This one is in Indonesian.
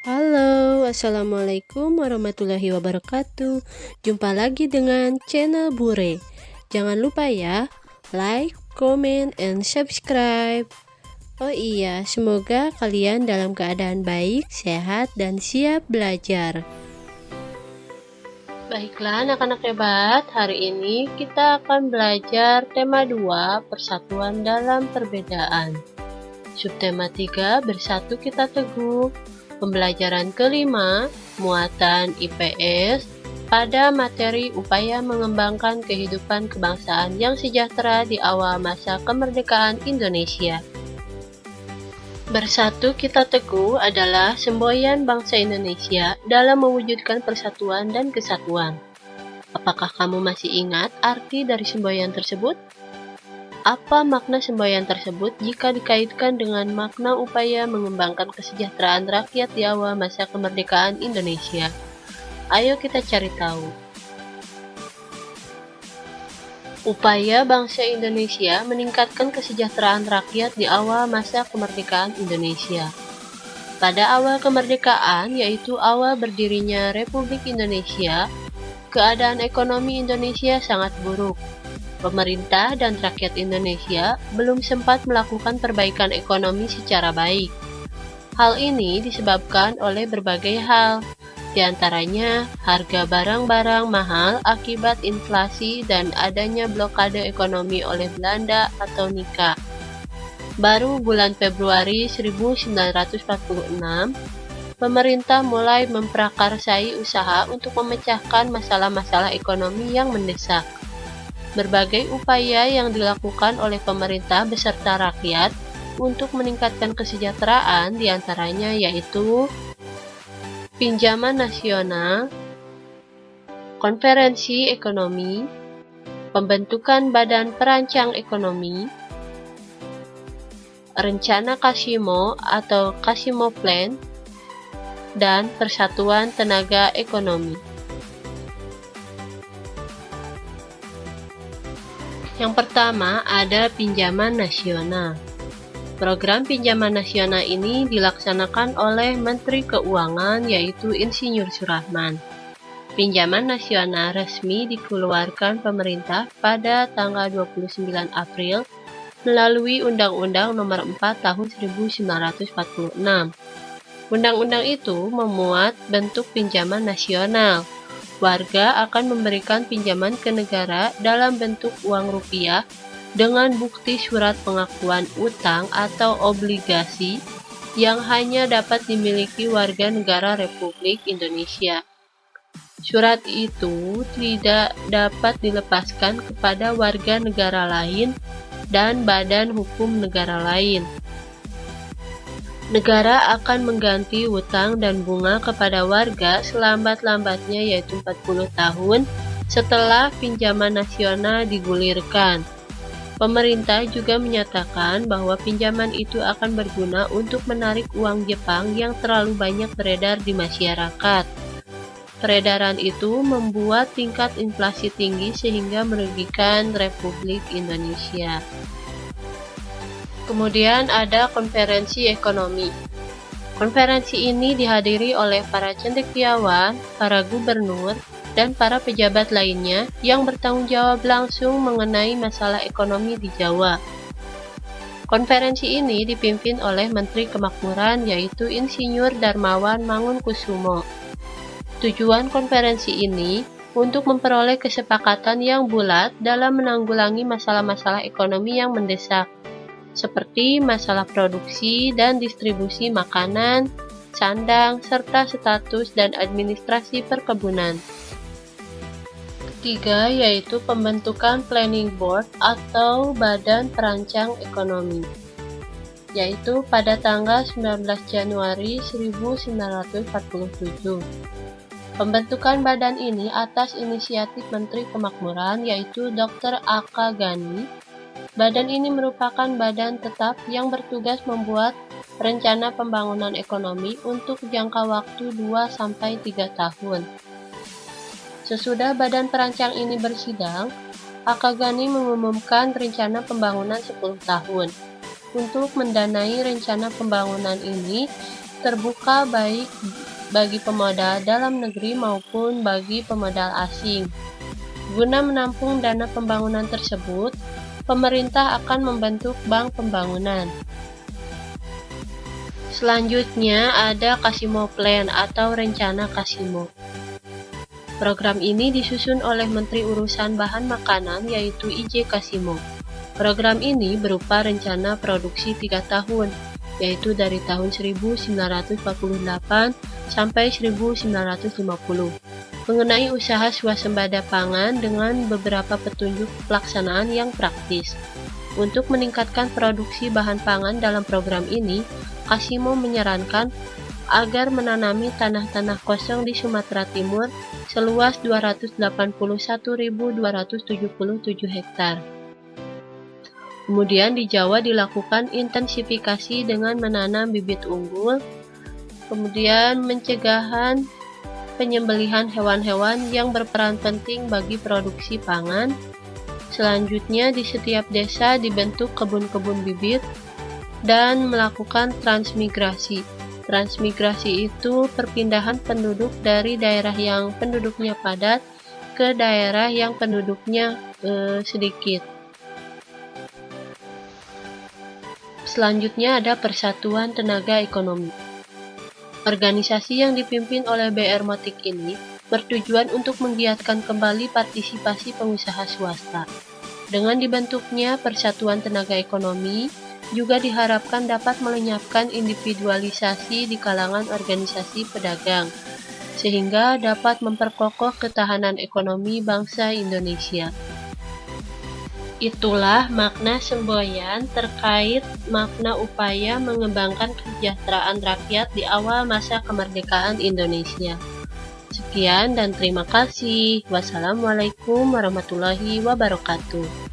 Halo, assalamualaikum warahmatullahi wabarakatuh. Jumpa lagi dengan channel Bure. Jangan lupa ya, like, comment, and subscribe. Oh iya, semoga kalian dalam keadaan baik, sehat, dan siap belajar. Baiklah anak-anak hebat, hari ini kita akan belajar tema 2, persatuan dalam perbedaan. Subtema 3, bersatu kita teguh. Pembelajaran kelima, muatan IPS pada materi upaya mengembangkan kehidupan kebangsaan yang sejahtera di awal masa kemerdekaan Indonesia. Bersatu kita teguh adalah semboyan bangsa Indonesia dalam mewujudkan persatuan dan kesatuan. Apakah kamu masih ingat arti dari semboyan tersebut? Apa makna semboyan tersebut jika dikaitkan dengan makna upaya mengembangkan kesejahteraan rakyat di awal masa kemerdekaan Indonesia? Ayo kita cari tahu. Upaya bangsa Indonesia meningkatkan kesejahteraan rakyat di awal masa kemerdekaan Indonesia. Pada awal kemerdekaan, yaitu awal berdirinya Republik Indonesia, keadaan ekonomi Indonesia sangat buruk. Pemerintah dan rakyat Indonesia belum sempat melakukan perbaikan ekonomi secara baik. Hal ini disebabkan oleh berbagai hal, di antaranya harga barang-barang mahal akibat inflasi dan adanya blokade ekonomi oleh Belanda atau NIKA. Baru bulan Februari 1946, pemerintah mulai memprakarsai usaha untuk memecahkan masalah-masalah ekonomi yang mendesak. Berbagai upaya yang dilakukan oleh pemerintah beserta rakyat untuk meningkatkan kesejahteraan diantaranya yaitu pinjaman nasional, konferensi ekonomi, pembentukan badan perancang ekonomi, rencana Kasimo atau Kasimo Plan, dan persatuan tenaga ekonomi. Yang pertama ada pinjaman nasional. Program pinjaman nasional ini dilaksanakan oleh Menteri Keuangan yaitu Insinyur Surahman. Pinjaman nasional resmi dikeluarkan pemerintah pada tanggal 29 April melalui Undang-Undang Nomor 4 Tahun 1946. Undang-undang itu memuat bentuk pinjaman nasional. Warga akan memberikan pinjaman ke negara dalam bentuk uang rupiah dengan bukti surat pengakuan utang atau obligasi yang hanya dapat dimiliki warga negara Republik Indonesia. Surat itu tidak dapat dilepaskan kepada warga negara lain dan badan hukum negara lain. Negara akan mengganti utang dan bunga kepada warga selambat-lambatnya yaitu 40 tahun setelah pinjaman nasional digulirkan. Pemerintah juga menyatakan bahwa pinjaman itu akan berguna untuk menarik uang Jepang yang terlalu banyak beredar di masyarakat. Peredaran itu membuat tingkat inflasi tinggi sehingga merugikan Republik Indonesia. Kemudian ada konferensi ekonomi. Konferensi ini dihadiri oleh para cendekiawan, para gubernur, dan para pejabat lainnya yang bertanggung jawab langsung mengenai masalah ekonomi di Jawa. Konferensi ini dipimpin oleh Menteri Kemakmuran yaitu Insinyur Darmawan Mangunkusumo. Tujuan konferensi ini untuk memperoleh kesepakatan yang bulat dalam menanggulangi masalah-masalah ekonomi yang mendesak, seperti masalah produksi dan distribusi makanan, sandang, serta status dan administrasi perkebunan. Ketiga yaitu pembentukan Planning Board atau Badan Perancang Ekonomi, yaitu pada tanggal 19 Januari 1947. Pembentukan badan ini atas inisiatif Menteri Kemakmuran yaitu Dr. A.K. Ghani. Badan ini merupakan badan tetap yang bertugas membuat rencana pembangunan ekonomi untuk jangka waktu 2-3 tahun. Sesudah badan perancang ini bersidang, A.K. Ghani mengumumkan rencana pembangunan 10 tahun. Untuk mendanai rencana pembangunan ini, terbuka baik bagi pemodal dalam negeri maupun bagi pemodal asing. Guna menampung dana pembangunan tersebut, pemerintah akan membentuk bank pembangunan. Selanjutnya ada Kasimo Plan atau Rencana Kasimo. Program ini disusun oleh Menteri Urusan Bahan Makanan yaitu I.J. Kasimo. Program ini berupa rencana produksi 3 tahun, yaitu dari tahun 1948 sampai 1950, mengenai usaha swasembada pangan dengan beberapa petunjuk pelaksanaan yang praktis. Untuk meningkatkan produksi bahan pangan dalam program ini, Kasimo menyarankan agar menanami tanah-tanah kosong di Sumatera Timur seluas 281.277 hektar. Kemudian di Jawa dilakukan intensifikasi dengan menanam bibit unggul, kemudian pencegahan penyembelihan hewan-hewan yang berperan penting bagi produksi pangan. Selanjutnya di setiap desa dibentuk kebun-kebun bibit dan melakukan transmigrasi. Transmigrasi itu perpindahan penduduk dari daerah yang penduduknya padat ke daerah yang penduduknya sedikit. Selanjutnya ada Persatuan Tenaga Ekonomi. Organisasi yang dipimpin oleh BR Motik ini bertujuan untuk menggiatkan kembali partisipasi pengusaha swasta. Dengan dibentuknya Persatuan Tenaga Ekonomi, juga diharapkan dapat melenyapkan individualisasi di kalangan organisasi pedagang, sehingga dapat memperkokoh ketahanan ekonomi bangsa Indonesia. Itulah makna semboyan terkait makna upaya mengembangkan kesejahteraan rakyat di awal masa kemerdekaan Indonesia. Sekian dan terima kasih. Wassalamualaikum warahmatullahi wabarakatuh.